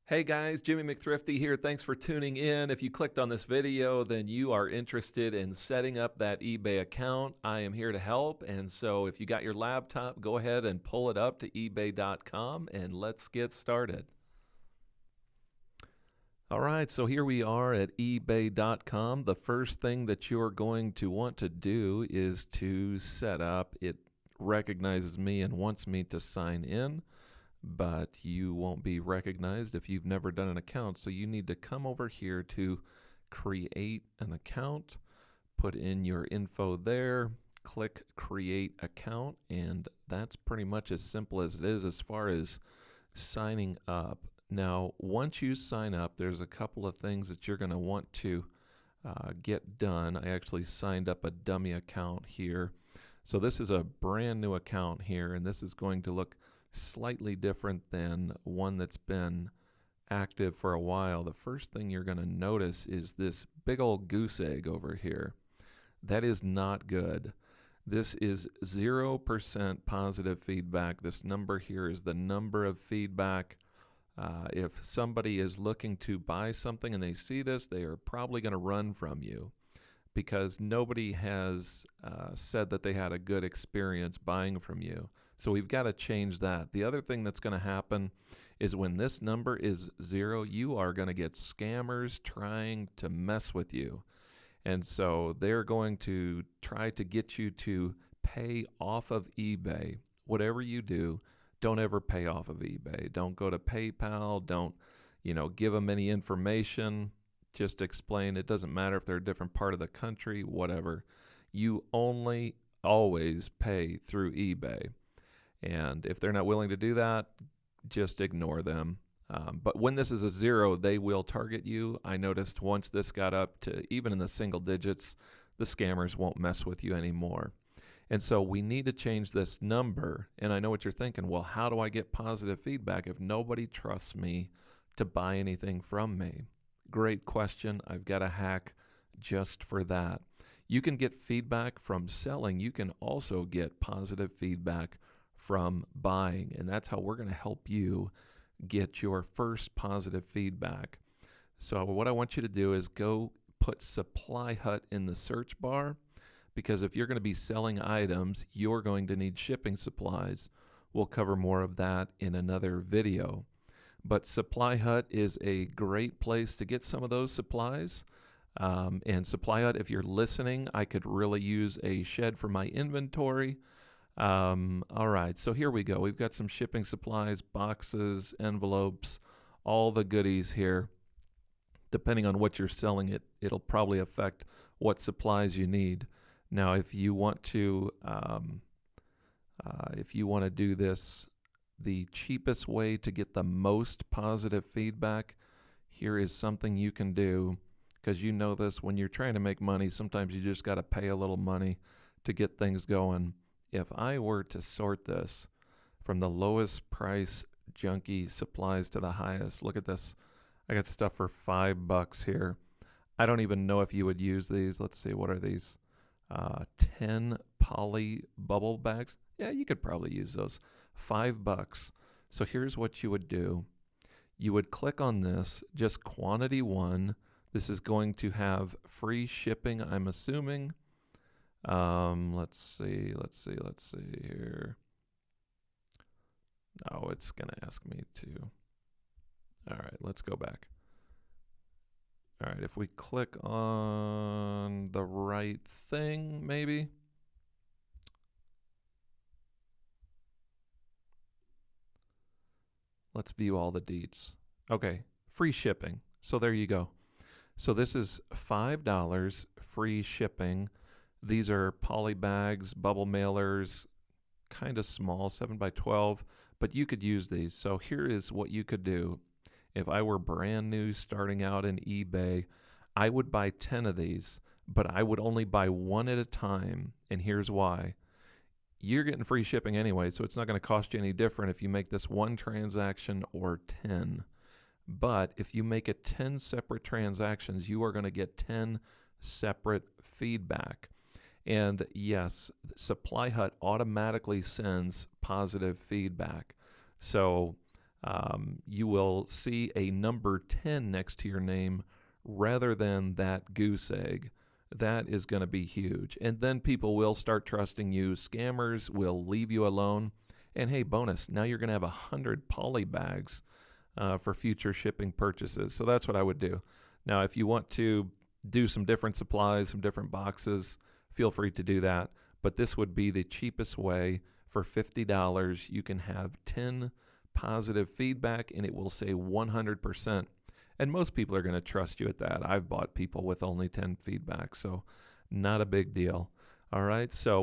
Hey guys, Jimmy McThrifty here. Thanks for tuning in. If you clicked on this video, then you are interested in setting up that eBay account. I am here to help. And so if you got your laptop, go ahead and pull it up to ebay.com and let's get started. All right, so here we are at ebay.com. The first thing that you're going to want to do is to set up. It recognizes me and wants me to sign in, but you won't be recognized if you've never done an account. So you need to come over here to create an account, put in your info there, click create account, and that's pretty much as simple as it is as far as signing up. Now, once you sign up, there's a couple of things that you're going to want to get done. I actually signed up a dummy account here. So this is a brand new account here, and this is going to look slightly different than one that's been active for a while. The first thing you're going to notice is this big old goose egg over here. That is not good. This is 0% positive feedback. This number here is the number of feedback. If somebody is looking to buy something and they see this, they are probably going to run from you because nobody has said that they had a good experience buying from you. So we've got to change that. The other thing that's going to happen is when this number is 0, you are going to get scammers trying to mess with you. And so they're going to try to get you to pay off of eBay. Whatever you do, don't ever pay off of eBay. Don't go to PayPal. Don't, give them any information. Just explain. It doesn't matter if they're a different part of the country, whatever. You only always pay through eBay. And if they're not willing to do that, just ignore them. But when this is a 0, they will target you. I noticed once this got up to even in the single digits, the scammers won't mess with you anymore. And so we need to change this number. And I know what you're thinking. Well, how do I get positive feedback if nobody trusts me to buy anything from me? Great question. I've got a hack just for that. You can get feedback from selling. You can also get positive feedback from buying. And that's how we're going to help you get your first positive feedback. So what I want you to do is go put Supply Hut in the search bar, because if you're going to be selling items, you're going to need shipping supplies. We'll cover more of that in another video. But Supply Hut is a great place to get some of those supplies. And Supply Hut, if you're listening, I could really use a shed for my inventory. All right, so here we go. We've got some shipping supplies, boxes, envelopes, all the goodies here. Depending on what you're selling, it'll probably affect what supplies you need. Now, if you want to do this, the cheapest way to get the most positive feedback, here is something you can do, because you know this, when you're trying to make money, sometimes you just got to pay a little money to get things going. If I were to sort this from the lowest price junky supplies to the highest, look at this. I got stuff for $5 here. I don't even know if you would use these. Let's see, what are these? 10 poly bubble bags. Yeah, you could probably use those. $5. So here's what you would do. You would click on this, just quantity 1. This is going to have free shipping, I'm assuming. Let's see here. No, it's going to ask me to. All right, let's go back. All right, if we click on the right thing, maybe. Let's view all the deets. Okay, free shipping. So there you go. So this is $5 free shipping. These are poly bags, bubble mailers, kind of small, 7x12, but you could use these. So here is what you could do. If I were brand new starting out in eBay, I would buy 10 of these, but I would only buy one at a time, and here's why. You're getting free shipping anyway, so it's not going to cost you any different if you make this one transaction or 10. But if you make it 10 separate transactions, you are going to get 10 separate feedback. And yes, Supply Hut automatically sends positive feedback. So you will see a number 10 next to your name rather than that goose egg. That is going to be huge. And then people will start trusting you. Scammers will leave you alone. And hey, bonus, now you're going to have 100 poly bags for future shipping purchases. So that's what I would do. Now, if you want to do some different supplies, some different boxes, feel free to do that. But this would be the cheapest way. For $50, you can have 10 positive feedback, and it will say 100%. And most people are going to trust you at that. I've bought people with only 10 feedback, so not a big deal. All right, so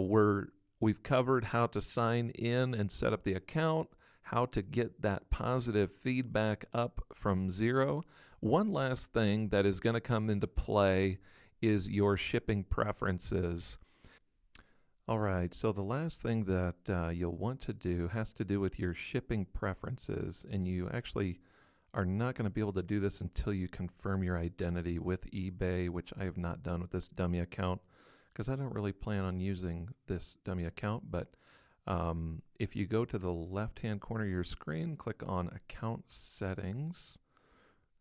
we've covered how to sign in and set up the account, how to get that positive feedback up from 0. One last thing that is going to come into play is your shipping preferences. All right, so the last thing that you'll want to do has to do with your shipping preferences, and you actually are not going to be able to do this until you confirm your identity with eBay, which I have not done with this dummy account because I don't really plan on using this dummy account. But if you go to the left-hand corner of your screen, click on Account Settings.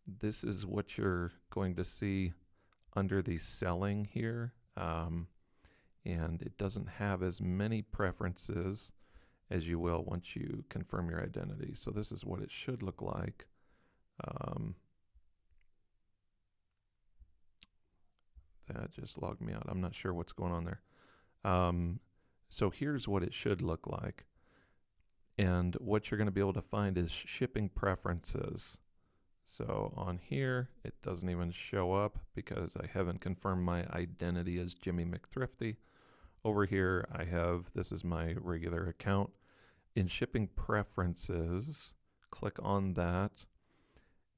This is what you're going to see under the selling here. And it doesn't have as many preferences as you will once you confirm your identity. So this is what it should look like. That just logged me out. I'm not sure what's going on there. So here's what it should look like. And what you're going to be able to find is shipping preferences. So on here, it doesn't even show up because I haven't confirmed my identity as Jimmy McThrifty. Over here, I have, this is my regular account. In shipping preferences, click on that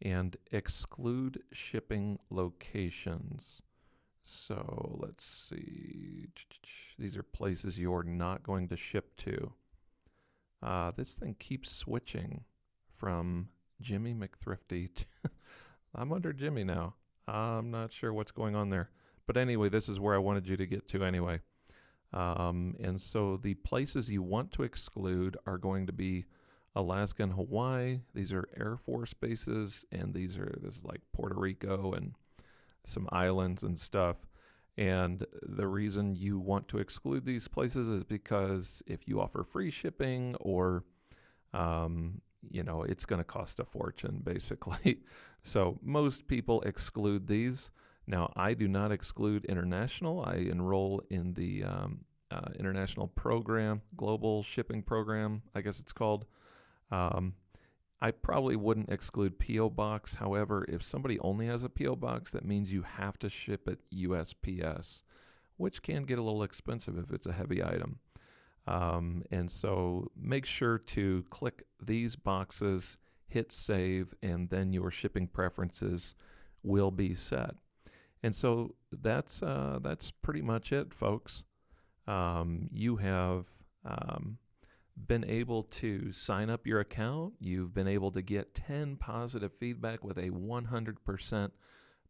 and exclude shipping locations. So let's see. These are places you're not going to ship to. This thing keeps switching from Jimmy McThrifty to I'm under Jimmy now. I'm not sure what's going on there. But anyway, this is where I wanted you to get to anyway. And so the places you want to exclude are going to be Alaska and Hawaii. These are Air Force bases, and this is like Puerto Rico and some islands and stuff. And the reason you want to exclude these places is because if you offer free shipping or, it's going to cost a fortune, basically. So most people exclude these. Now, I do not exclude international. I enroll in the international program, global shipping program, I guess it's called. I probably wouldn't exclude P.O. Box. However, if somebody only has a P.O. Box, that means you have to ship it USPS, which can get a little expensive if it's a heavy item. And so make sure to click these boxes, hit save, and then your shipping preferences will be set. And so that's pretty much it, folks. You have been able to sign up your account. You've been able to get 10 positive feedback with a 100%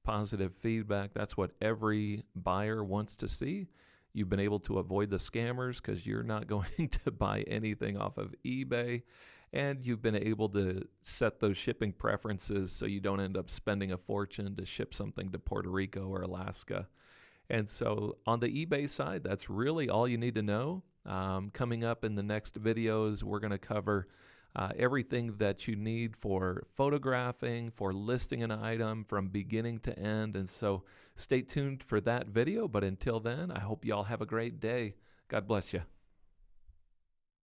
positive feedback. That's what every buyer wants to see. You've been able to avoid the scammers because you're not going to buy anything off of eBay. And you've been able to set those shipping preferences so you don't end up spending a fortune to ship something to Puerto Rico or Alaska. And so on the eBay side, that's really all you need to know. Coming up in the next videos, we're going to cover everything that you need for photographing, for listing an item from beginning to end. And so stay tuned for that video. But until then, I hope you all have a great day. God bless you.